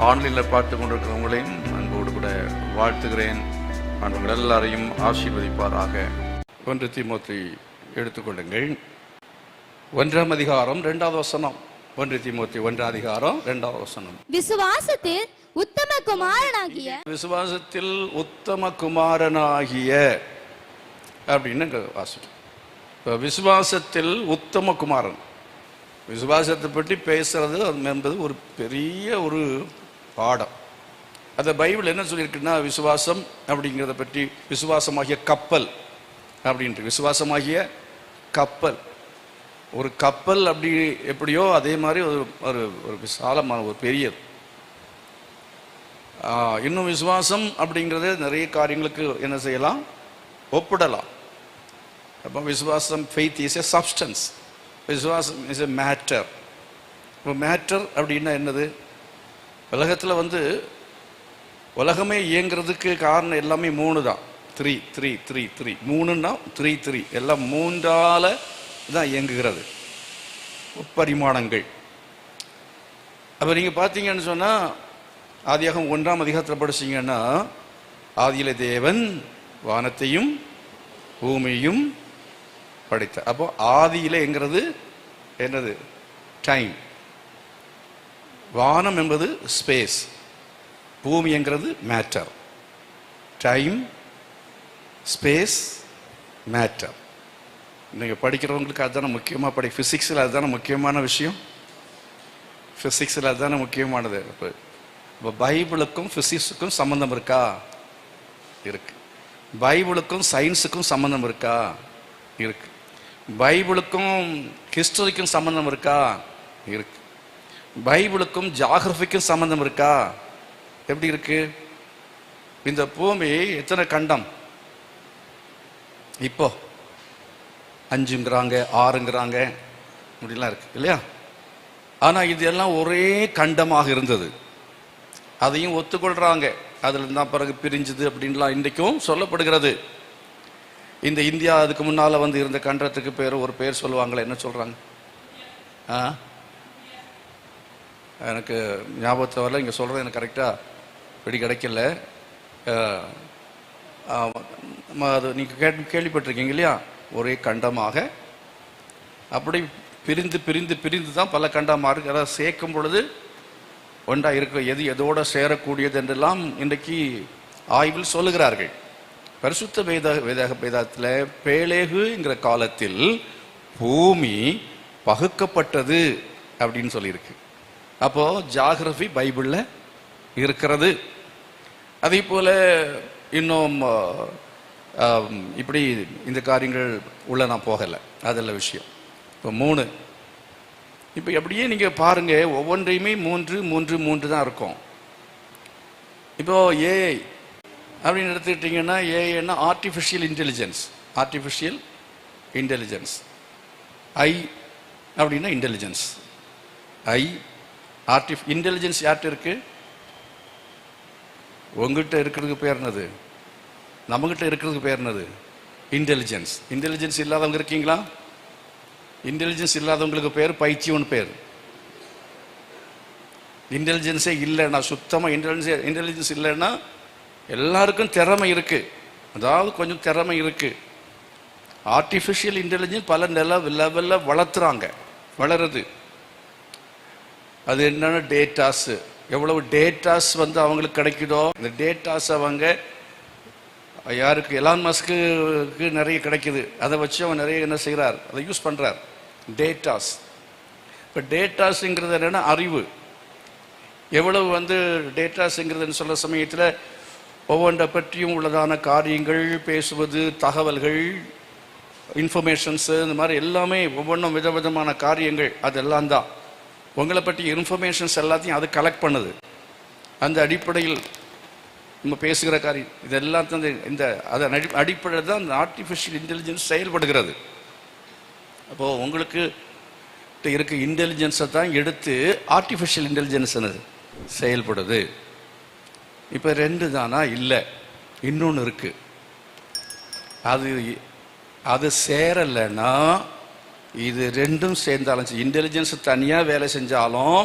ஆன்லைனில் பார்த்து கொண்டிருக்கிறவங்களையும் அன்போடு கூட வாழ்த்துகிறேன். ஆண்டவர் எல்லாரையும் ஆசீர்வதிப்பாராக. 1 தீமோத்தேயு எடுத்துக்கொள்ளுங்கள். 1ஆம் அதிகாரம் 2வது வசனம். 1 தீமோத்தேயு 1ஆம் அதிகாரம் 2வது வசனம். விசுவாசத்தில் உத்தம குமாரனாகிய அப்படின்னு வாசிக்கும். இப்போ விசுவாசத்தில் உத்தம குமாரன், விசுவாசத்தை பற்றி பேசுறது என்பது ஒரு பெரிய ஒரு பாடம். அந்த பைபிள் என்ன சொல்லியிருக்குன்னா, விசுவாசம் அப்படிங்கிறத பற்றி விசுவாசமாகிய கப்பல் அப்படின்ட்டு, விசுவாசமாகிய கப்பல். ஒரு கப்பல் அப்படி எப்படியோ அதே மாதிரி ஒரு ஒரு விசாலமான ஒரு பெரியது. இன்னும் விசுவாசம் அப்படிங்கிறது நிறைய காரியங்களுக்கு என்ன செய்யலாம், ஒப்பிடலாம். அப்போ விசுவாசம், ஃபெய்த் இஸ் எ சப்ஸ்டன்ஸ், விசுவாசம் இஸ் எ மேட்டர். இப்போ மேட்டர் அப்படின்னா என்னது? உலகத்தில் உலகமே இயங்கிறதுக்கு காரணம் எல்லாமே 3 தான். 3 3ன்னா 3 எல்லாம் 3ஆல தான் இயங்குகிறது, பரிமாணங்கள். அப்போ நீங்கள் பார்த்தீங்கன்னு சொன்னால், ஆதியாகமம் 1ஆம் அதிகாரத்தில் படிச்சீங்கன்னா, ஆதியிலே தேவன் வானத்தையும் பூமியையும் படைத்தார். அப்போ ஆதியிலே என்கிறது என்னது? டைம். வானம் என்பது ஸ்பேஸ், பூமி என்கிறது மேட்டர். Time, space, matter. நீங்கள் படிக்கிறவங்களுக்கு அதுதானே முக்கியமாக ஃபிசிக்ஸில் அதுதானே முக்கியமான விஷயம். ஃபிசிக்ஸில் அதுதானே முக்கியமானது. இப்போ பைபிளுக்கும் ஃபிசிக்ஸுக்கும் சம்மந்தம் இருக்கா? இருக்கு. பைபிளுக்கும் சயின்ஸுக்கும் சம்மந்தம் இருக்கா? இருக்கு. பைபிளுக்கும் ஹிஸ்டரிக்கும் சம்மந்தம் இருக்கா? இருக்கு. பைபிளுக்கும் ஜியாகிரபிக்கும் சம்மந்தம் இருக்கா? எப்படி இருக்கு? இந்த பூமி எத்தனை கண்டம்? இப்போ 5ங்கிறாங்க, 6ங்கிறாங்க, இப்படிலாம் இருக்கு இல்லையா? ஆனால் இது எல்லாம் ஒரே கண்டமாக இருந்தது. அதையும் ஒத்துக்கொள்றாங்க. அதுல தான் பிறகு பிரிஞ்சுது அப்படின்லாம் இன்றைக்கும் சொல்லப்படுகிறது. இந்த இந்தியா அதுக்கு முன்னால இருந்த கண்டத்துக்கு ஒரு பேர் சொல்லுவாங்களே, என்ன சொல்றாங்க? எனக்கு ஞாபகத்தில் வரல. இங்கே சொல்றது எனக்கு கரெக்டாக இப்படி கிடைக்கல. அது நீங்கள் கேள்விப்பட்டிருக்கீங்க இல்லையா? ஒரே கண்டமாக அப்படி பிரிந்து பிரிந்து பிரிந்து தான் பல கண்டமாக இருக்கு. அதாவது சேர்க்கும் பொழுது ஒன்றா இருக்க, எது எதோட சேரக்கூடியது என்றெல்லாம் இன்றைக்கு ஆய்வில் சொல்லுகிறார்கள். பரிசுத்த வேதத்தில் பேலேகுங்கிற காலத்தில் பூமி பகுக்கப்பட்டது அப்படின்னு சொல்லியிருக்கு. அப்போ ஜியாகிரபி பைபிள்ல இருக்கிறது. அதே போல இன்னும் இப்படி இந்த காரியங்கள் உள்ள நான் போகலை, அதெல்லாம் விஷயம். இப்போ 3. இப்போ அப்படியே நீங்க பாருங்க, ஒவ்வொன்றையுமே 3 தான் இருக்கும். இப்போ ஏஐ அப்படின்னு எடுத்துக்கிட்டீங்கன்னா, ஏஐன்னா artificial intelligence. Artificial intelligence. I அப்படின்னா இன்டெலிஜென்ஸ். இன்டெலிஜென்ஸ் யார்கிட்ட இருக்கு? உங்ககிட்ட இருக்கிறதுக்கு பேர் என்னது? நம்மகிட்ட இருக்கிறதுக்கு பேர் என்னது? இன்டெலிஜென்ஸ். இன்டெலிஜென்ஸ் இல்லாதவங்க இருக்கீங்களா? இன்டெலிஜென்ஸ் இல்லாதவங்களுக்கு பேர் பைத்தியம்னு பேர். இன்டெலிஜென்ஸே இல்லைன்னா, சுத்தமாக இன்டெலிஜென்ஸ் இல்லைன்னா, எல்லாருக்கும் திறமை இருக்கு, அதாவது கொஞ்சம் திறமை இருக்கு. ஆர்டிஃபிஷியல் இன்டெலிஜென்ஸ் பல லெவலில் வளருது. அது என்னன்னா டேட்டாஸ். எவ்வளவு டேட்டாஸ் அவங்களுக்கு கிடைக்குதோ, இந்த டேட்டாஸ் அவங்க யாருக்கு? எலான் மஸ்க்கு நிறைய கிடைக்குது. அதை வச்சு அவன் நிறைய என்ன செய்கிறார்? அதை யூஸ் பண்ணுறார். டேட்டாஸ். இப்போ டேட்டாஸுங்கிறது என்னென்னா அறிவு. எவ்வளவு டேட்டாஸுங்கிறதுன்னு சொல்கிற சமயத்தில் ஒவ்வொன்றை பற்றியும் உள்ளதான காரியங்கள் பேசுவது, தகவல்கள், இன்ஃபர்மேஷன்ஸு, இந்த மாதிரி எல்லாமே ஒவ்வொன்றும் விதவிதமான காரியங்கள். அதெல்லாம் தான் உங்களை பற்றி இன்ஃபர்மேஷன்ஸ் எல்லாத்தையும் அது கலெக்ட் பண்ணுது. அந்த அடிப்படையில் நம்ம பேசுகிற காரியம் இதெல்லாம் அதன் அடிப்படையில் தான் இந்த ஆர்டிஃபிஷியல் இன்டெலிஜென்ஸ் செயல்படுகிறது. அப்போது உங்களுக்கு இருக்க இன்டெலிஜென்ஸை தான் எடுத்து ஆர்டிஃபிஷியல் இன்டெலிஜென்ஸ் செயல்படுது. இப்போ 2 தானா? இல்லை, இன்னொன்று இருக்கு. அது சேரலைன்னா இது 2ம் சேர்ந்தாலும், இன்டெலிஜென்ஸ் தனியாக வேலை செஞ்சாலும்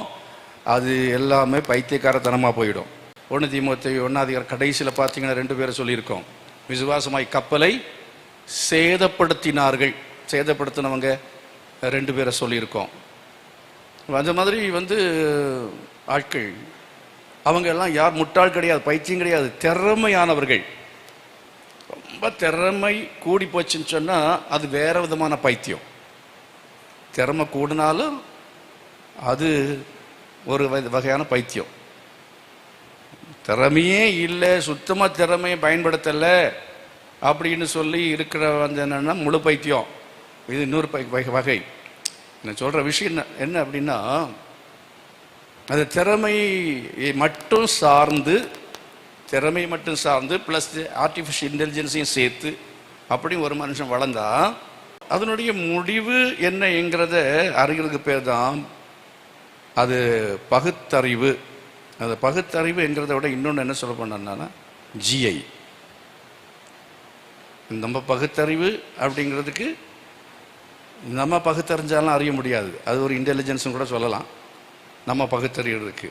அது எல்லாமே பைத்தியக்காரத்தனமாக போயிடும். 1 தீமோத்தேயு 1 கடைசியில் பார்த்தீங்கன்னா 2 பேரை சொல்லியிருக்கோம். விசுவாசமாய் கப்பலை சேதப்படுத்தினார்கள். சேதப்படுத்தினவங்க 2 பேரை சொல்லியிருக்கோம். அந்த மாதிரி ஆட்கள் அவங்க எல்லாம் யார் முட்டாள் கிடையாது, பைத்தியம் கிடையாது, திறமையானவர்கள். ரொம்ப திறமை கூடி போச்சுன்னு சொன்னால் அது வேற விதமான பைத்தியம். திறமை கூடினாலும் அது ஒரு வகையான பைத்தியம். திறமையே இல்லை, சுத்தமாக திறமையை பயன்படுத்தலை அப்படின்னு சொல்லி இருக்கிற என்னன்னா முழு பைத்தியம். இது இன்னொரு வகை. நான் சொல்கிற விஷயம் என்ன அப்படின்னா, அது திறமையை மட்டும் சார்ந்து ப்ளஸ் ஆர்டிஃபிஷியல் இன்டெலிஜென்ஸையும் சேர்த்து அப்படி ஒரு மனுஷன் வளர்ந்தா அதனுடைய முடிவு என்னங்கிறத அறிகிறதுக்கு பேர் தான் அது பகுத்தறிவு. அந்த பகுத்தறிவுங்கிறத விட இன்னொன்று என்ன சொல்ல போனா ஜிஐ. நம்ம பகுத்தறிவு அப்படிங்கிறதுக்கு நம்ம பகுத்தறிஞ்சாலும் அறிய முடியாது, அது ஒரு இன்டெலிஜென்ஸும் கூட சொல்லலாம் நம்ம பகுத்தறிவுக்கு.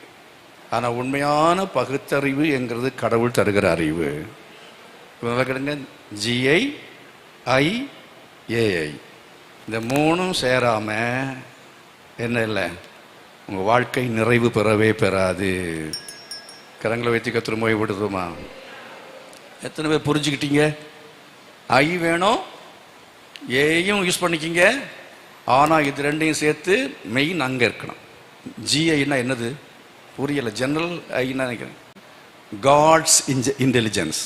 ஆனால் உண்மையான பகுத்தறிவு என்கிறது கடவுள் தருகிற அறிவு. கிடங்க ஜிஐ ஐஏஐ இந்த 3ம் சேராம என்ன இல்லை, உங்கள் வாழ்க்கை நிறைவு பெறவே பெறாது. கரங்களை வைத்து கத்திர மொழி விடுறோமா? எத்தனை பேர் புரிஞ்சுக்கிட்டீங்க? ஐ வேணும், ஏயும் யூஸ் பண்ணிக்கிங்க. ஆனால் இது 2ஐயும் சேர்த்து மெயின் அங்கே இருக்கணும். ஜிஐன்னா என்னது புரியலை. ஜெனரல் ஐன்னா நினைக்கிறேன் காட்ஸ் இன்டெலிஜென்ஸ்.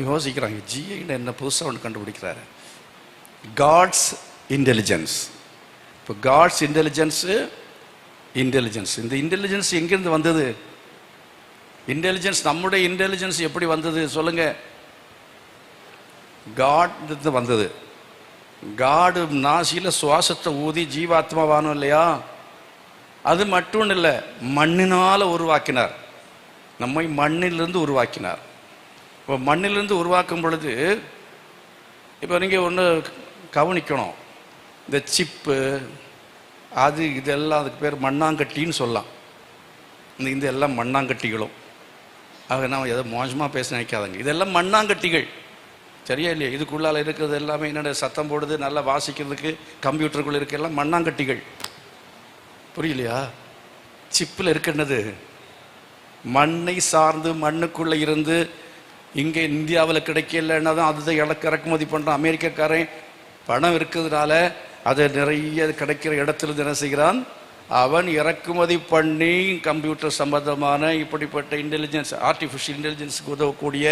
யோசிக்கிறாங்க ஜிஐன்னா என்ன புதுசாக ஒன்று கண்டுபிடிக்கிறாரு. God's intelligence. இப்போ காட்ஸ் இன்டெலிஜென்ஸு இந்த இன்டெலிஜென்ஸ் எங்கேருந்து வந்தது? இன்டெலிஜென்ஸ் நம்முடைய இன்டெலிஜென்ஸ் எப்படி வந்தது சொல்லுங்க? காட் வந்தது. காடு நாசியில் சுவாசத்தை ஊதி ஜீவாத்மாவானோம் இல்லையா? அது மட்டும் இல்லை, மண்ணினால் உருவாக்கினார். நம்மை மண்ணிலிருந்து உருவாக்கினார். இப்போ மண்ணிலிருந்து உருவாக்கும் பொழுது இப்போ நீங்கள் ஒன்று கவனிக்கணும். இந்த சிப்பு அது இதெல்லாம் அதுக்கு பேர் மண்ணாங்கட்டின்னு சொல்லலாம். இந்த எல்லாம் மண்ணாங்கட்டிகளும். ஆக நான் எதை மோசமாக பேச நினைக்காதங்க. இதெல்லாம் மண்ணாங்கட்டிகள், சரியா இல்லையா? இதுக்குள்ளால் இருக்கிறது எல்லாமே என்னென்ன சத்தம் போடுது, நல்லா வாசிக்கிறதுக்கு கம்ப்யூட்டருக்குள்ளே இருக்க எல்லாம் மண்ணாங்கட்டிகள். புரியலையா? சிப்பில் இருக்கிறது மண்ணை சார்ந்து மண்ணுக்குள்ளே இருந்து இங்கே இந்தியாவில் கிடைக்கலன்னா தான் அதுதான் இறக்குமதி பண்ணுறான். அமெரிக்காக்காரன் பணம் இருக்கிறதுனால அதை நிறைய கிடைக்கிற இடத்துல என்ன செய்கிறான், அவன் இறக்குமதி பண்ணி கம்ப்யூட்டர் சம்பந்தமான இப்படிப்பட்ட இன்டெலிஜென்ஸ், ஆர்டிஃபிஷியல் இன்டெலிஜென்ஸுக்கு உதவக்கூடிய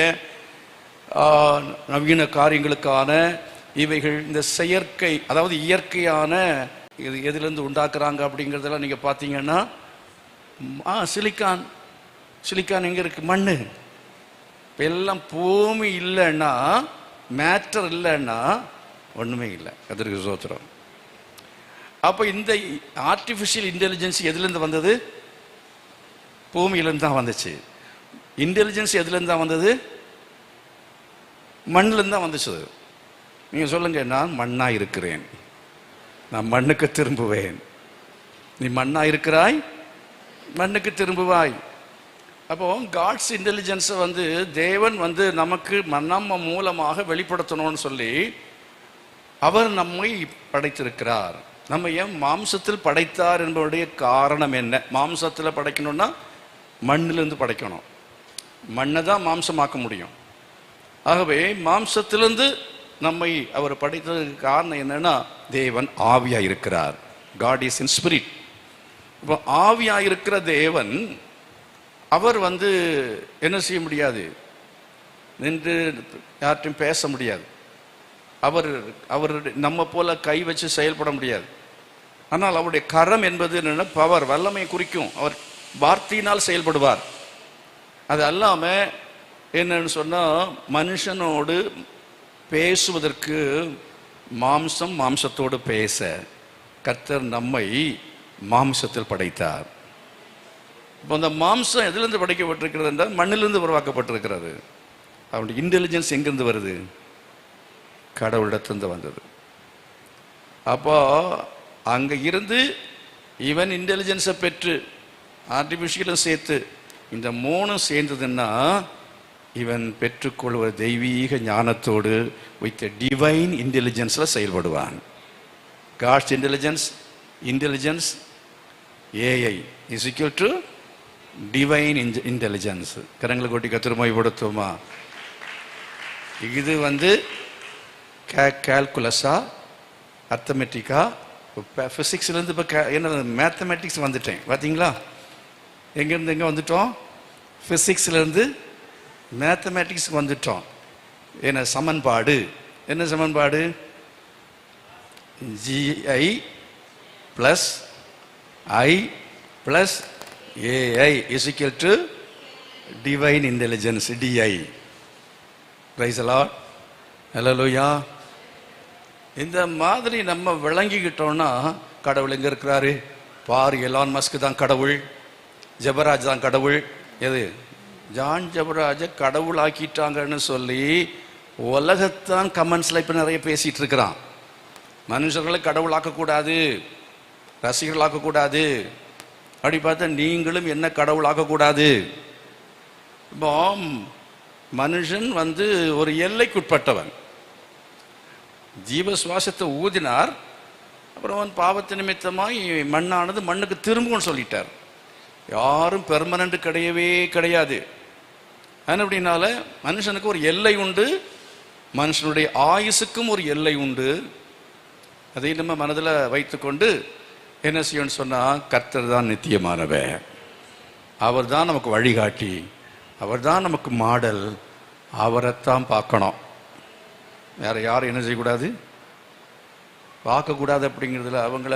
நவீன காரியங்களுக்கான இவைகள் இந்த செயற்கை, அதாவது இயற்கையான இது எதுலேருந்து உண்டாக்குறாங்க அப்படிங்கிறதெல்லாம் நீங்கள் பார்த்தீங்கன்னா சிலிக்கான் எங்கே இருக்குது? மண். இப்போ எல்லாம் பூமி இல்லைன்னா, மேட்டர் இல்லைன்னா ஒன்றுமே இல்லை. அதற்கு சோத்திரம். அப்போ இந்த ஆர்டிஃபிஷியல் இன்டெலிஜென்ஸ் எதுலேருந்து வந்தது? பூமியிலேருந்து தான் வந்துச்சு. இன்டெலிஜென்ஸ் எதுலேருந்து தான் வந்தது? மண்ணிலேருந்து தான் வந்துச்சு. நீங்கள் சொல்லுங்க, நான் மண்ணாக இருக்கிறேன், நான் மண்ணுக்கு திரும்புவேன். நீ மண்ணாக இருக்கிறாய், மண்ணுக்கு திரும்புவாய். அப்போ காட்ஸ் இன்டெலிஜென்ஸை தேவன் நமக்கு நம்ம மூலமாக வெளிப்படுத்தணும்னு சொல்லி அவர் நம்மை படைத்திருக்கிறார். நம்ம ஏன் மாம்சத்தில் படைத்தார் என்பதுடைய காரணம் என்ன? மாம்சத்தில் படைக்கணும்னா மண்ணிலிருந்து படைக்கணும். மண்ணை தான் மாம்சமாக்க முடியும். ஆகவே மாம்சத்திலிருந்து நம்மை அவர் படைத்ததுக்கு காரணம் என்னன்னா, தேவன் ஆவியா இருக்கிறார். God is in spirit. இப்போ ஆவியா இருக்கிற தேவன் அவர் என்ன செய்ய முடியாது, நின்று யார்ட்டையும் பேச முடியாது. அவர் நம்ம போல கை வச்சு செயல்பட முடியாது. ஆனால் அவருடைய கரம் என்பது என்னன்னா பவர், வல்லமையை குறிக்கும். அவர் வார்த்தையினால் செயல்படுவார். அது அல்லாமல் என்னன்னு சொன்னால், மனுஷனோடு பேசுவதற்கு மாம்சத்தோடு பேச கர்த்தர் நம்மை மாம்சத்தில் படைத்தார். இப்போ அந்த மாம்சம் எதிலிருந்து படைக்கப்பட்டிருக்கிறது என்றால் மண்ணிலிருந்து உருவாக்கப்பட்டிருக்கிறது. அவருடைய இன்டெலிஜென்ஸ் எங்கிருந்து வருது? கடவுளிடத்திலிருந்து வந்தது. அப்போ அங்கே இருந்து இவன் இன்டெலிஜென்ஸை பெற்று ஆர்டிஃபிஷியலும் சேர்த்து. இந்த மூணும் சேர்ந்ததுன்னா இவன் பெற்றுக்கொள்வது தெய்வீக ஞானத்தோடு வித் டிவைன் இன்டெலிஜென்ஸில் செயல்படுவான். God's intelligence AI is equal to divine intelligence. கரங்களை கொட்டி கத்திரமாய்படுத்துமா? இது கேல்குலஸா, அர்த்தமெட்டிக்கா, ஃபிசிக்ஸ்லேருந்து இப்போ என்ன மேத்தமெட்டிக்ஸ் வந்துட்டேன் பார்த்தீங்களா? எங்கேருந்து எங்கே வந்துட்டோம்? ஃபிசிக்ஸ்லேருந்து மேத்தமெட்டிக்ஸ் வந்துட்டோம். என்ன சமன்பாடு? என்ன சமன்பாடு? GI + I + AI is equal to divine intelligence, DI. Praise the Lord. Hallelujah. இந்த மாதிரி நம்ம விளங்கிக்கிட்டோம்னா கடவுள் எங்கே இருக்கிறாரு பாரு. எலான் மஸ்க் தான் கடவுள், ஜெபராஜ் தான் கடவுள். எது? ஜான் ஜெபராஜ கடவுள் ஆக்கிட்டாங்கன்னு சொல்லி உலகத்தான் கமெண்ட்ஸில் இப்போ நிறைய பேசிகிட்டு இருக்கிறான். மனுஷர்களை கடவுள் ஆக்கக்கூடாது, ரசிகர்கள் ஆக்கக்கூடாது. அப்படி பார்த்தா நீங்களும் என்ன கடவுள் ஆக்கக்கூடாது. இப்போ மனுஷன் ஒரு எல்லைக்குட்பட்டவன். ஜீவ சுவாசத்தை ஊதினார், அப்புறம் அவன் பாவத்து நிமித்தமாய் மண்ணானது மண்ணுக்கு திரும்பும்னு சொல்லிட்டார். யாரும் பெர்மனண்ட் கிடையவே கிடையாது. அப்படின்னால மனுஷனுக்கு ஒரு எல்லை உண்டு, மனுஷனுடைய ஆயுசுக்கும் ஒரு எல்லை உண்டு. அதை நம்ம மனதில் வைத்துக்கொண்டு என்ன செய்யணும்னு சொன்னால், கர்த்தர் தான் நித்தியமானவர், அவர் தான் நமக்கு வழிகாட்டி, அவர் தான் நமக்கு மாடல், அவரைத்தான் பார்க்கணும். வேற யாரும் என்ன செய்யக்கூடாது, பார்க்கக்கூடாது. அப்படிங்கிறதுல அவங்கள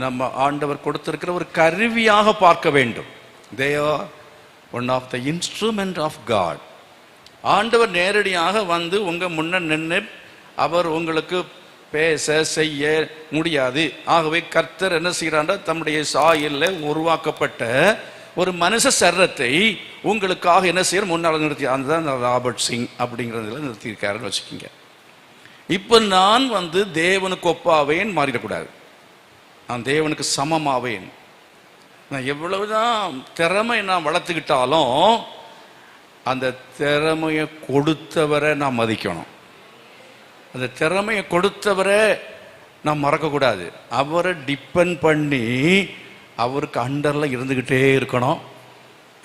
நம்ம ஆண்டவர் கொடுத்திருக்கிற ஒரு கருவியாக பார்க்க வேண்டும். They are one of the instrument of God. ஆண்டவர் நேரடியாக உங்க முன்ன நின்று அவர் உங்களுக்கு பேச செய்ய முடியாது. ஆகவே கர்த்தர் என்ன செய்யறாண்டா, தம்முடைய சாயலில் உருவாக்கப்பட்ட ஒரு மனுஷ சரீரத்தை உங்களுக்காக என்ன செய்யற முன்னால் நிறுத்தி, அதுதான் ராபர்ட் சிங் அப்படிங்கிறதுல நிறுத்தியிருக்காருன்னு வச்சுக்கோங்க. இப்போ நான் தேவனுக்கு ஒப்பாவேன் மாறிடக்கூடாது, நான் தேவனுக்கு சமமாவேன். நான் எவ்வளவுதான் திறமை நான் வளர்த்துக்கிட்டாலும் அந்த திறமையை கொடுத்தவரை நான் மதிக்கணும். அந்த திறமையை கொடுத்தவரை நான் மறக்கக்கூடாது. அவரை டிபெண்ட் பண்ணி அவருக்கு அண்டரில் இருந்துக்கிட்டே இருக்கணும்.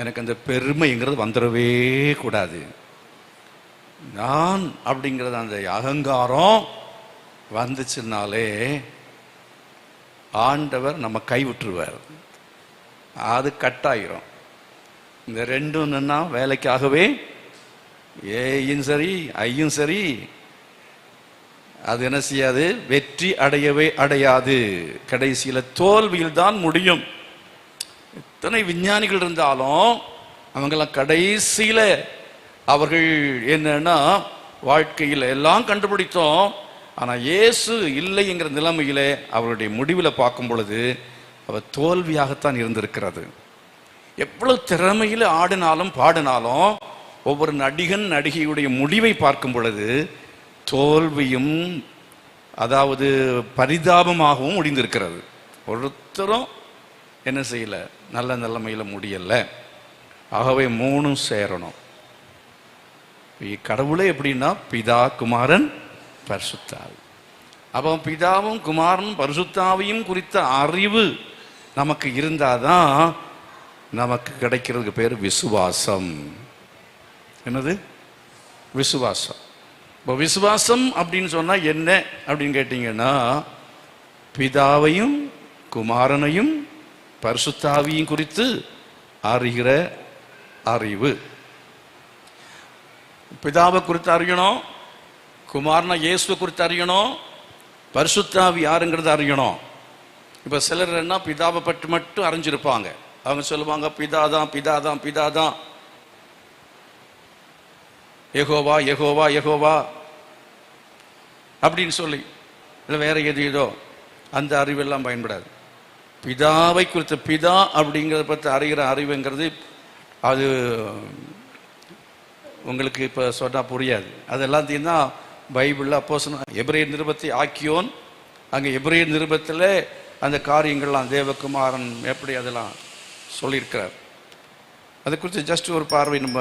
எனக்கு அந்த பெருமைங்கிறது வந்துடவே கூடாது. நான் அப்படிங்கிறது அந்த அகங்காரம் வந்துச்சுனாலே ஆண்டவர் நம்ம கைவிட்டுருவார், அது கட்டாயிரும். இந்த ரெண்டும் நின்னா வேலைக்காகவே ஏயும் சரி ஐயும் சரி அது என்ன செய்யாது, வெற்றி அடையவே அடையாது. கடைசியில் தோல்வியில் தான் முடியும். எத்தனை விஞ்ஞானிகள் இருந்தாலும் அவங்கெல்லாம் கடைசியில் அவர்கள் என்னன்னா வாழ்க்கையில் எல்லாம் கண்டுபிடித்தோம், ஆனால் இயேசு இல்லைங்கிற நிலைமையில அவருடைய முடிவில் பார்க்கும் பொழுது அவர் தோல்வியாகத்தான் இருந்திருக்கிறது. எவ்வளவு திறமையில் ஆடினாலும் பாடினாலும் ஒவ்வொரு நடிகன் நடிகையுடைய முடிவை பார்க்கும் பொழுது தோல்வியும் அதாவது பரிதாபமாகவும் முடிந்திருக்கிறது. ஒருத்தரும் என்ன செய்யல, நல்ல நிலைமையில முடியல. ஆகவே மூணும் சேரணும். கடவுளே எப்படின்னா பிதா குமாரன் பரிசுத்தாவி. அப்போ பிதாவும் குமாரனும் பரிசுத்தாவியும் குறித்த அறிவு நமக்கு இருந்தாதான் நமக்கு கிடைக்கிறதுக்கு பேர் விசுவாசம். என்னது? விசுவாசம். இப்போ விசுவாசம் அப்படின்னு சொன்னா என்ன அப்படின்னு கேட்டீங்கன்னா, பிதாவையும் குமாரனையும் பரிசுத்தாவியும் குறித்து அறிகிற அறிவு. பிதாவை குறித்து அறியணும், குமாரனை இயேசுவை குறித்து அறியணும், பரிசுத்தாவி யாருங்கிறது அறியணும். இப்போ சிலர் என்ன பிதாவை பற்றி மட்டும் அறிஞ்சிருப்பாங்க. அவங்க சொல்லுவாங்க பிதாதான் பிதாதான் பிதாதான், யெகோவா யெகோவா யெகோவா அப்படின்னு சொல்லி, இல்லை வேற எது ஏதோ அந்த அறிவெல்லாம் பயன்படாது. பிதாவை குறித்த பிதா அப்படிங்கிறத பற்றி அறிகிற அறிவுங்கிறது அது உங்களுக்கு இப்போ சொன்னால் புரியாது. அதெல்லாம் தீர்ந்தா பைபிளில் அப்போஸ்தலன் எபிரேயர் நிருபத்தை ஆக்கியோன், அங்கே எபிரேயர் நிருபத்தில் அந்த காரியங்கள்லாம் தேவகுமாரன் எப்படி அதெல்லாம் சொல்லியிருக்கிறார். அதை குறித்து ஜஸ்ட் ஒரு பார்வை நம்ம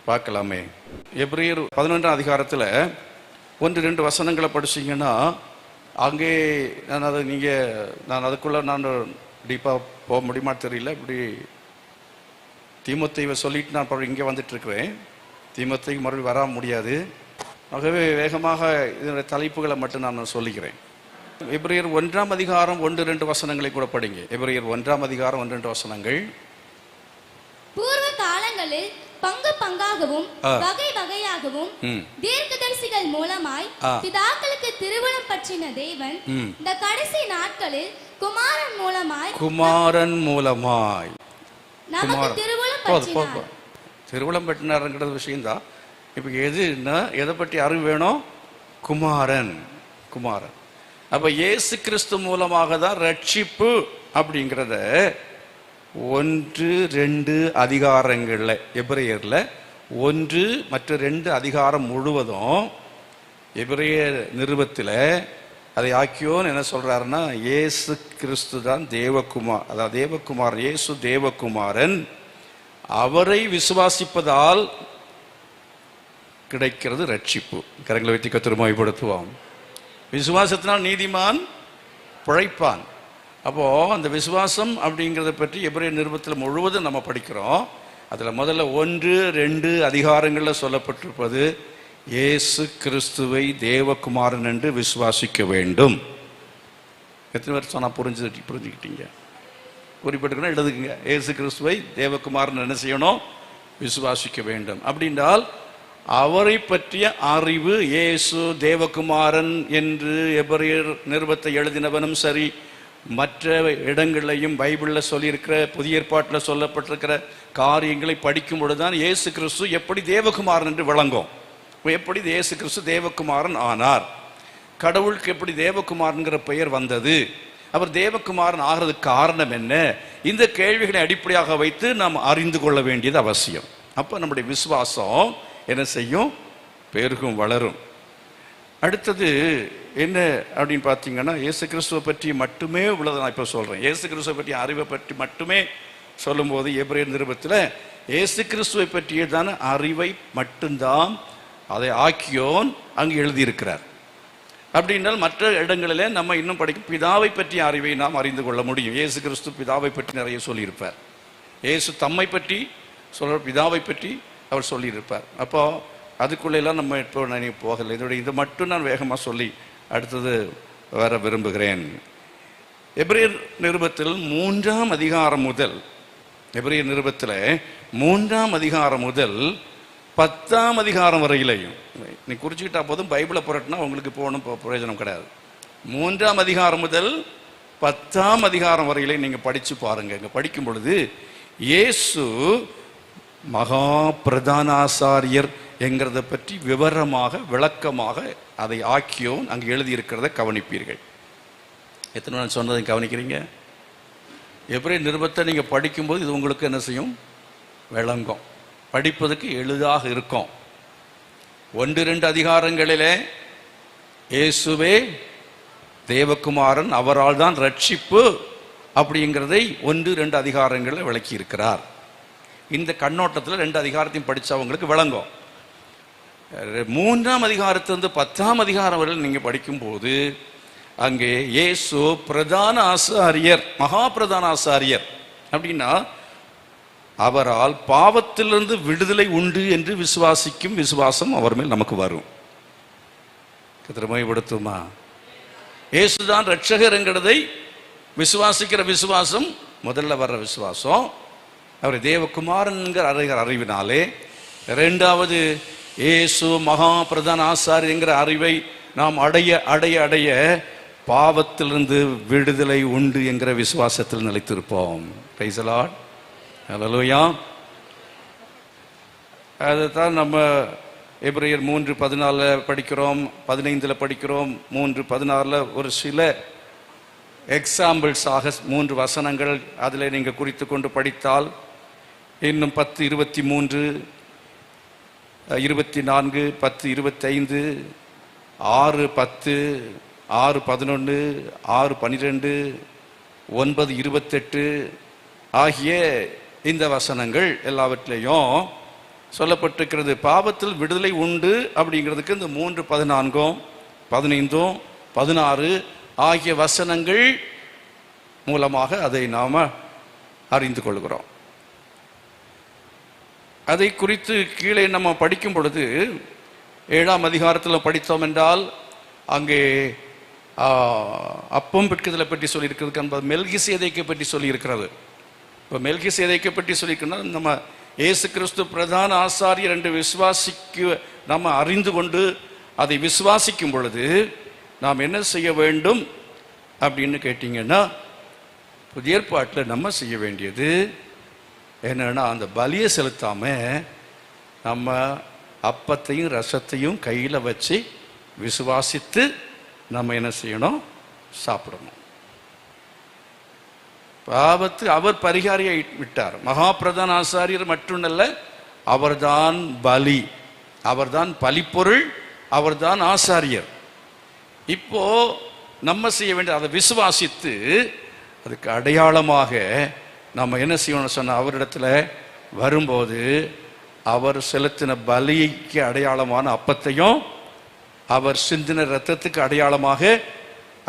பார்க்கலாமே. எபிரேயர் 11ஆம் அதிகாரத்தில் 1-2 வசனங்களை படிச்சிங்கன்னா அங்கே நான் அதுக்குள்ளே நான் டீப்பாக போக முடியுமா தெரியல. இப்படி தீமோத்தேயுவை சொல்லிட்டு நான் அப்புறம் இங்கே வந்துட்டுருக்கிறேன். தீமோத்தேயு மறுபடியும் வர முடியாது. ஆகவே வேகமாக இதனுடைய தலைப்புகளை மட்டும் நான் சொல்லிக்கிறேன். எபிரேயர் 1ஆம் அதிகாரம் 1-2 வசனங்களை கூட படிங்க. எபிரேயர் 1ஆம் அதிகாரம் 1-2 வசனங்கள். பூர்வ காலங்களில் பங்கு பங்காகவும் வகை வகையாகவும் தீர்க்கதரிசிகள் மூலமாய் பிதாக்களுக்கு திருவுளம் பற்றின தேவன் இந்த கடைசி நாட்களில் குமாரன் மூலமாய் நமக்கு திருவுளம் பற்றினார். திருவுளம் பற்றினார்ங்கிறது விஷயம்தான். இப்போ எதுன்னா எதை பற்றி அறிவு வேணும்? குமாரன். அப்ப இயேசு கிறிஸ்து மூலமாக தான் ரட்சிப்பு அப்படிங்கிறத 1-2 அதிகாரங்கள்ல எபிரேயர்ல 1 மற்றும் 2 அதிகாரம் முழுவதும் எபிரேயர் நிருபத்தில் அதை ஆக்கியோன் என்ன சொல்றாருன்னா, இயேசு கிறிஸ்து தான் தேவகுமார், அதாவது தேவகுமார், இயேசு தேவகுமாரன், அவரை விசுவாசிப்பதால் கிடைக்கிறது ரட்சிப்பு. கரங்களை வைத்து கர்த்தரை மகிமைப்படுத்துவோம். விசுவாசத்தினால் நீதிமான் பிழைப்பான். அப்போ அந்த விசுவாசம் அப்படிங்கிறத பற்றி எபிரேயர் நிருபத்தில் முழுவதும் நம்ம படிக்கிறோம். அதில் முதல்ல 1-2 அதிகாரங்களில் சொல்லப்பட்டிருப்பது இயேசு கிறிஸ்துவை தேவகுமாரன் என்று விசுவாசிக்க வேண்டும். எத்தனை வருஷம் நான் புரிஞ்சுக்கிட்டீங்க? குறிப்பிட்டுக்கணும், எழுதுக்குங்க. இயேசு கிறிஸ்துவை தேவகுமாரன் என்ன செய்யணும்? விசுவாசிக்க வேண்டும். அப்படின்றால் அவரை பற்றிய அறிவு, இயேசு தேவகுமாரன் என்று எபிரேயர் நிருபத்தை எழுதினவனும் சரி, மற்ற இடங்களையும் பைபிளில் சொல்லியிருக்கிற புதிய ஏற்பாட்டில் சொல்லப்பட்டிருக்கிற காரியங்களை படிக்கும் பொழுதுதான் இயேசு கிறிஸ்து எப்படி தேவகுமாரன் என்று விளங்கும். எப்படி இயேசு கிறிஸ்து தேவகுமாரன் ஆனார், கடவுளுக்கு எப்படி தேவகுமாரன்கிற பெயர் வந்தது, அவர் தேவகுமாரன் ஆகிறதுக்கு காரணம் என்ன, இந்த கேள்விகளை அடிப்படையாக வைத்து நாம் அறிந்து கொள்ள வேண்டியது அவசியம். அப்போ நம்முடைய விசுவாசம் என்ன செய்யும்? பெருகும், வளரும். அடுத்தது என்ன அப்படின்னு பார்த்தீங்கன்னா, இயேசு கிறிஸ்துவை பற்றி மட்டுமே உள்ளதை நான் இப்போ சொல்கிறேன். இயேசு கிறிஸ்துவை பற்றி அறிவை பற்றி மட்டுமே சொல்லும்போது எபிரேயர் நிருபத்தில் இயேசு கிறிஸ்துவை பற்றியதான அறிவை மட்டும்தான் அதை ஆக்கியோன் அங்கு எழுதியிருக்கிறார். அப்படின்னால் மற்ற இடங்களிலே நம்ம இன்னும் படிக்கும் பிதாவை பற்றிய அறிவை நாம் அறிந்து கொள்ள முடியும். இயேசு கிறிஸ்து பிதாவை பற்றி நிறைய சொல்லியிருப்பார். இயேசு தம்மை பற்றி சொல்ற பிதாவை பற்றி அவர் சொல்லியிருப்பார். அப்போ அதுக்குள்ளெல்லாம் நம்ம இப்போ நான் போகலை. இதோடைய இதை மட்டும் நான் வேகமாக சொல்லி அடுத்தது வர விரும்புகிறேன். எபிரேயர் நிருபத்தில் 3ஆம் அதிகாரம் முதல், எபிரேயர் நிருபத்தில் 3ஆம் அதிகாரம் முதல் 10ஆம் அதிகாரம் வரையிலையும் நீ குறிச்சுக்கிட்டா போதும், பைபிளை புரட்டினா உங்களுக்கு போகணும் பிரயோஜனம் கிடையாது. 3ஆம் அதிகாரம் முதல் 10ஆம் அதிகாரம் வரையிலையும் நீங்கள் படித்து பாருங்க. இங்கே படிக்கும் பொழுது இயேசு மகா பிரதான ஆசாரியர் என்கிறத பற்றி விவரமாக விளக்கமாக அதை ஆக்கியோன் அங்கு எழுதியிருக்கிறத கவனிப்பீர்கள். எத்தனை நான் சொன்னதை கவனிக்கிறீங்க? எபிரேயர் நிருபத்தை நீங்கள் படிக்கும்போது இது உங்களுக்கு என்ன செய்யும்? விளங்கும், படிப்பதற்கு எளிதாக இருக்கும். 1-2 அதிகாரங்களிலே இயேசுவே தேவகுமாரன், அவரால் தான் ரட்சிப்பு அப்படிங்கிறதை 1-2 அதிகாரங்களில் விளக்கி இருக்கிறார். இந்த கண்ணோட்டத்தில் 2 அதிகாரத்தையும் படித்தவங்களுக்கு விளங்கும். 3ஆம் அதிகாரத்திலிருந்து 10ஆம் அதிகாரம் வரை நீங்கள் படிக்கும்போது அங்கே இயேசு பிரதான ஆசாரியர், மகா பிரதான ஆசாரியர் அப்படின்னா அவரால் பாவத்திலிருந்து விடுதலை உண்டு என்று விசுவாசிக்கும் விசுவாசம் அவர் மேல் நமக்கு வரும். திறமைப்படுத்துமா? இயேசுதான் ரட்சகர் என்கிறதை விசுவாசிக்கிற விசுவாசம் முதல்ல வர்ற விசுவாசம். அவர் தேவகுமாரன்கிற அறிவினாலே. 2வது இயேசு மகா பிரதான ஆசாரியர் என்கிற அறிவை நாம் அடைய அடைய அடைய பாவத்திலிருந்து விடுதலை உண்டு என்கிற விசுவாசத்தில் நிலைத்திருப்போம். Praise the Lord. ஹல்லேலூயா. அதுதான் நம்ம எபிரேயர் 3:14 படிக்கிறோம், 15 படிக்கிறோம், 3:16 ஒரு சில எக்ஸாம்பிள்ஸாக 3 வசனங்கள் அதில் நீங்கள் குறித்து கொண்டு படித்தால் இன்னும் 10:23, 24, 10:25, 6:10, 6:11, 6:12, 9:28, ஆகிய இந்த வசனங்கள் எல்லாவற்றிலையும் சொல்லப்பட்டிருக்கிறது. பாவத்தில் விடுதலை உண்டு அப்படிங்கிறதுக்கு இந்த 3, 14, 15, 16 ஆகிய வசனங்கள் மூலமாக அதை நாம அறிந்து கொள்கிறோம். அதை குறித்து கீழே நம்ம படிக்கும் பொழுது 7ஆம் அதிகாரத்தில் படித்தோம் என்றால் அங்கே அப்பம் பிற்குதலை பற்றி சொல்லியிருக்கிறது, மெல்கிசேதேக்கை பற்றி சொல்லியிருக்கிறது. இப்போ மெல்கிசேதேக்கை பற்றி சொல்லியிருக்கோம்னா நம்ம இயேசு கிறிஸ்து பிரதான ஆசாரியர் என்று நம்ம அறிந்து கொண்டு அதை விசுவாசிக்கும் பொழுது நாம் என்ன செய்ய வேண்டும் அப்படின்னு கேட்டீங்கன்னா, புதிய ஏற்பாட்டில் நம்ம செய்ய வேண்டியது என்னன்னா, அந்த பலியை செலுத்தாம நம்ம அப்பத்தையும் ரசத்தையும் கையில் வச்சு விசுவாசித்து நம்ம என்ன செய்யணும்? சாப்பிடணும். பாவத்து அவர் பரிகாரியை விட்டார். மகா பிரதான ஆசாரியர் மட்டுமல்ல, அவர்தான் பலி, அவர்தான் பலிப்பொருள், அவர்தான் ஆசாரியர். இப்போ நம்ம செய்ய வேண்டிய அதை விசுவாசித்து அதுக்கு அடையாளமாக நம்ம என்ன செய்யணும்னு சொன்ன, அவரிடத்துல வரும்போது அவர் செலுத்தின பலிக்கு அடையாளமான அப்பத்தையும் அவர் சிந்தின ரத்தத்துக்கு அடையாளமாக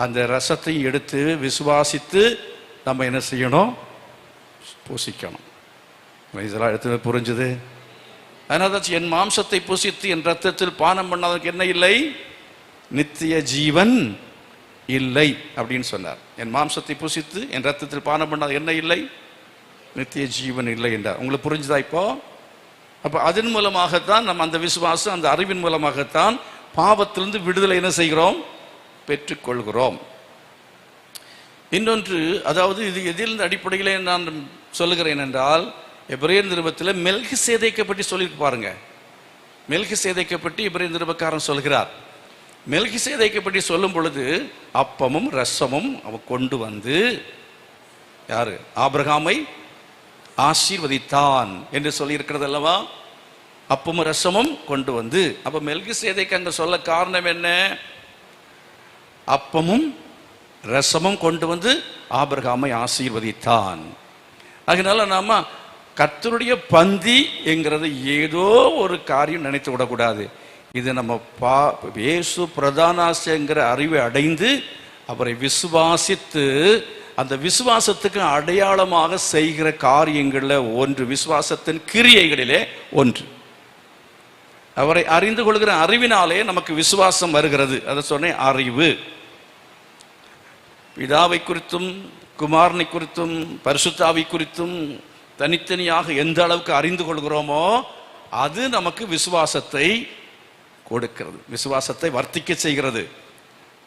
அந்த ரசத்தையும் எடுத்து விசுவாசித்து நம்ம என்ன செய்யணும்? பூசிக்கணும். இதெல்லாம் எடுத்து புரிஞ்சுது. அதனால என் மாம்சத்தை பூசித்து என் ரத்தத்தில் பானம் பண்ணாதவனுக்கு என்ன இல்லை? நித்திய ஜீவன் இல்லை அப்படின்னு சொன்னார். என் மாம்சத்தை பூசித்து என் ரத்தத்தில் பானம் பண்ணாத என்ன இல்லை? நித்திய ஜீவன் இல்லை என்றார். உங்களுக்கு புரிஞ்சுதா இப்போ? அப்ப அதன் மூலமாகத்தான் நம்ம அந்த விசுவாசம், அந்த அறிவின் மூலமாகத்தான் பாவத்திலிருந்து விடுதலை என்ன செய்கிறோம்? பெற்றுக்கொள்கிறோம். இன்னொன்று, அதாவது இது எதில் அடிப்படையில் நான் சொல்லுகிறேன் என்றால், எபிரேயர் நிருபத்தில் மெல்கிசேதேக்கை பற்றி சொல்லியிருக்கு பாருங்க. மெல்கிசேதேக்கை பற்றி எபிரேயர் நிருபக்காரன் சொல்கிறார். மெல்கிசேதேக்கை பற்றி சொல்லும் பொழுது அப்பமும் ரசமும் அவன் கொண்டு வந்து யாரு? ஆபிரகாமை ஆசீர்வதித்தான் என்று சொல்லி இருக்கிறது அல்லவா? அப்பமும் ரசமும் கொண்டு வந்து, அப்ப மெல்கிசேதேக்கு அங்க சொல்ல காரணம் என்ன? அப்பமும் ரசமும் கொண்டு வந்து ஆபிரகாமை ஆசீர்வதித்தான். அதனால நாம கர்த்தருடைய பந்தி என்கிறது ஏதோ ஒரு காரியம் நினைத்து விடக்கூடாது. இது நம்ம இயேசு பிரதானாசிங்கிற அறிவை அடைந்து அவரை விசுவாசித்து அந்த விசுவாசத்துக்கு அடையாளமாக செய்கிற காரியங்கள்ல ஒன்று, விசுவாசத்தின் கிரியைகளிலே ஒன்று. அவரை அறிந்து கொள்கிற அறிவினாலே நமக்கு விசுவாசம் வருகிறது. அதை சொன்னேன், அறிவு. பிதாவை குறித்தும் குமாரனை குறித்தும் பரிசுத்தாவை குறித்தும் தனித்தனியாக எந்த அளவுக்கு அறிந்து கொள்கிறோமோ அது நமக்கு விசுவாசத்தை கொடுக்கிறது, விசுவாசத்தை வர்த்திக்க செய்கிறது,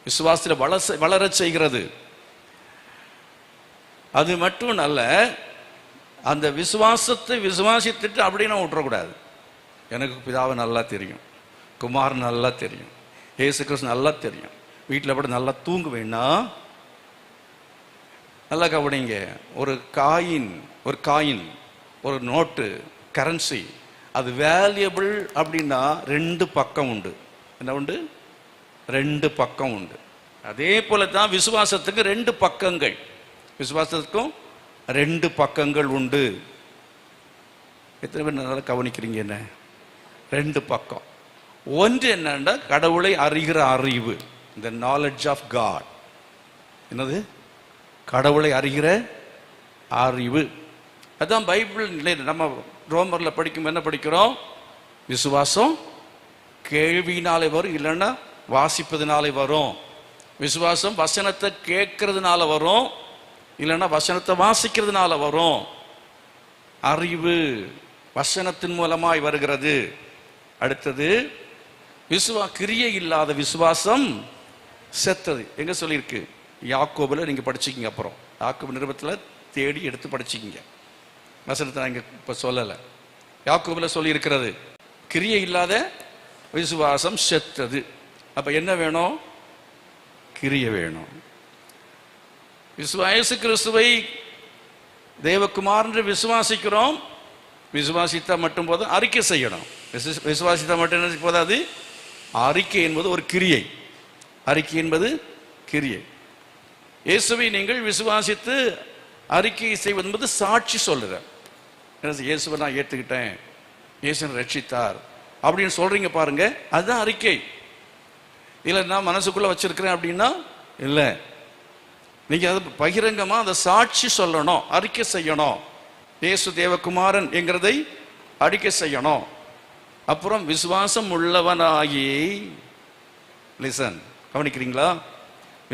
விசுவாசத்தில் வளர செய்கிறது. அது மட்டும் அல்ல, அந்த விசுவாசத்தை விசுவாசித்துட்டு அப்படின்னு விட்டுறக்கூடாது. எனக்கு பிதாவை நல்லா தெரியும், குமாரன் நல்லா தெரியும், இயேசு கிறிஸ்து நல்லா தெரியும், வீட்டில் கூட நல்லா தூங்குவேன்னா நல்லா கவனிங்க. ஒரு காயின் ஒரு நோட்டு கரன்சி அது வேல்யூபிள் அப்படின்னா 2 பக்கம் உண்டு. என்ன உண்டு? 2 பக்கம் உண்டு. அதே போல தான் விசுவாசத்துக்கு 2 பக்கங்கள், விசுவாசத்துக்கும் 2 பக்கங்கள் உண்டு. எத்தனை பேர் நல்லா கவனிக்கிறீங்க? என்ன 2 பக்கம்? ஒன்று என்னன்னா கடவுளை அறிகிற அறிவு, இந்த நாலேஜ் ஆஃப் காட். என்னது? கடவுளை அறிகிற அறிவு. அதான் பைபிள். நம்ம ரோமர்ல படிக்கும் என்ன படிக்கிறோம்? விசுவாசம் கேள்வியினாலே வரும், இல்லைன்னா வாசிப்பதுனாலே வரும். விசுவாசம் வசனத்தை கேட்கறதுனால வரும், இல்லைன்னா வசனத்தை வாசிக்கிறதுனால வரும். அறிவு வசனத்தின் மூலமாய் வருகிறது. அடுத்தது கிரியை இல்லாத விசுவாசம் செத்தது. எங்க சொல்லியிருக்கு? யாக்கோபுல நீங்க படிச்சுக்கிங்க. அப்புறம் யாக்கோபு நிருபத்தில் தேடி எடுத்து படிச்சுக்கிங்க. வசனத்தை நான் இங்க இப்ப சொல்லலை. யாக்கோபுல சொல்லி இருக்கிறது கிரியை இல்லாத விசுவாசம் செத்தது. அப்ப என்ன வேணும்? கிரியை வேணும். இயேசு கிறிஸ்துவை தேவகுமார் என்று விசுவாசிக்கிறோம். விசுவாசித்தா மட்டும் போதும், அறிக்கை செய்யணும். விசுவாசித்தா மட்டும் போதாது, அறிக்கை என்பது ஒரு கிரியை. அறிக்கை என்பது கிரியை. இயேசுவை நீங்கள் விசுவாசித்து அறிக்கை செய்வது என்பது சாட்சி சொல்லுறேன். இயேசுவை நான் ஏற்றுக்கிட்டேன், இயேசுவை ரட்சித்தார் அப்படின்னு சொல்றீங்க பாருங்க, அதுதான் அறிக்கை. இல்லை நான் மனசுக்குள்ள வச்சிருக்கிறேன் அப்படின்னா இல்லை, நீங்க அது பகிரங்கமா அந்த சாட்சி சொல்லணும், அறிக்கை செய்யணும். இயேசு தேவகுமாரன் என்கிறதை அறிக்கை செய்யணும். அப்புறம் விசுவாசம் உள்ளவனாகி, லிசன், கவனிக்கிறீங்களா?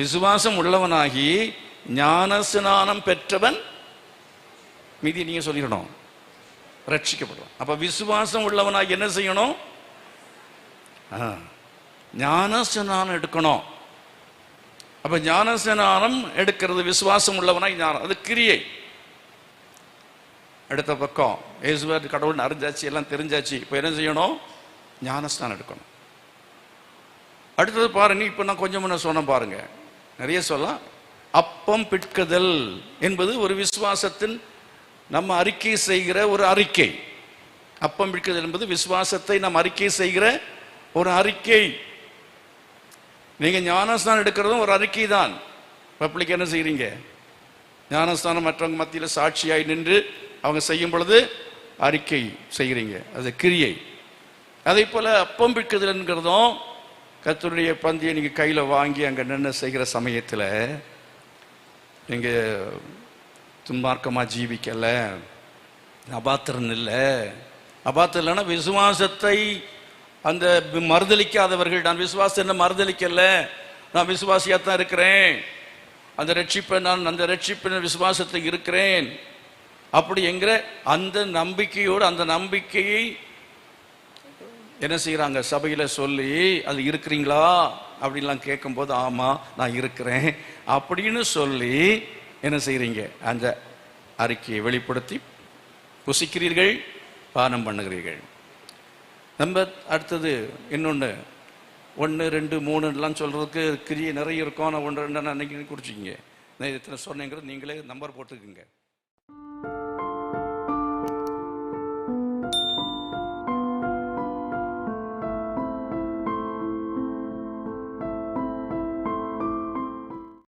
விசுவாசம் உள்ளவனாகி ஞானஸ்நானம் பெற்றவன், மீதி நீங்க சொல்லிடணும், ரட்சிக்கப்படும். அப்ப விசுவாசம் உள்ளவனாகி என்ன செய்யணும்? ஞானஸ்நானம் எடுக்கணும். அப்ப ஞானஸ்நானம் எடுக்கிறது விசுவாசம் உள்ளவனாய் ஞானம், அது கிரியை. அடுத்த பக்கம் இயேசுவை கடவுள் அறிஞ்சாச்சு, எல்லாம் தெரிஞ்சாச்சு, இப்போ என்ன செய்யணும்? ஞானஸ்நானம் எடுக்கணும். அடுத்தது பாருங்க, இப்போ நான் கொஞ்சம் முன்ன சொன்ன பாருங்க, நிறைய சொல்லலாம். அப்பம் பிட்குதல் என்பது ஒரு விசுவாசத்தின் நம்ம அறிக்கை செய்கிற ஒரு அறிக்கை. அப்பம் பிட்குதல் என்பது விசுவாசத்தை நாம் அறிக்கை செய்கிற ஒரு அறிக்கை. நீங்க ஞானஸ்தானம் எடுக்கிறதும் ஒரு அறிக்கை தான். பப்ளிக் என்ன செய்யறீங்க? ஞானஸ்தானம் மற்றவங்க மத்தியில் சாட்சியாய் நின்று அவங்க செய்யும் பொழுது அறிக்கை செய்கிறீங்க, அது கிரியை. அதே போல அப்பம் பிட்குதல்ங்கிறதும் கர்த்தருடைய பந்தியை நீங்க கையில வாங்கி அங்க நின்று செய்கிற சமயத்துல நீங்க துன்மார்க்கமா ஜீவிக்கல, அபாத்திரன் இல்லை. அபாத்திரம் இல்லைன்னா விசுவாசத்தை அந்த மறுதலிக்காதவர்கள். நான் விசுவாசம் என்ன மறுதலிக்கல, நான் விசுவாசியாத்தான் இருக்கிறேன், அந்த ரட்சிப்பை நான் அந்த ரட்சிப்பின் விசுவாசத்தை இருக்கிறேன் அப்படி என்கிற அந்த நம்பிக்கையோடு, அந்த நம்பிக்கையை என்ன செய்யறாங்க? சபையில சொல்லி அது இருக்கிறீங்களா அப்படின்லாம் கேட்கும்போது ஆமா நான் இருக்கிறேன் அப்படின்னு சொல்லி என்ன செய்யறீங்க? அந்த அறிக்கையை வெளிப்படுத்தி புசிக்கிறீர்கள், பானம் பண்ணுகிறீர்கள். நம்ம அடுத்தது இன்னொன்று 1 2 3 சொல்றதுக்கு கிரியை நிறைய இருக்கும். ஆனால் 1 2 அன்னைக்கு குறிச்சிக்கிங்க. நான் இத்தனை சொன்னேங்கிறது நீங்களே நம்பர் போட்டுக்குங்க.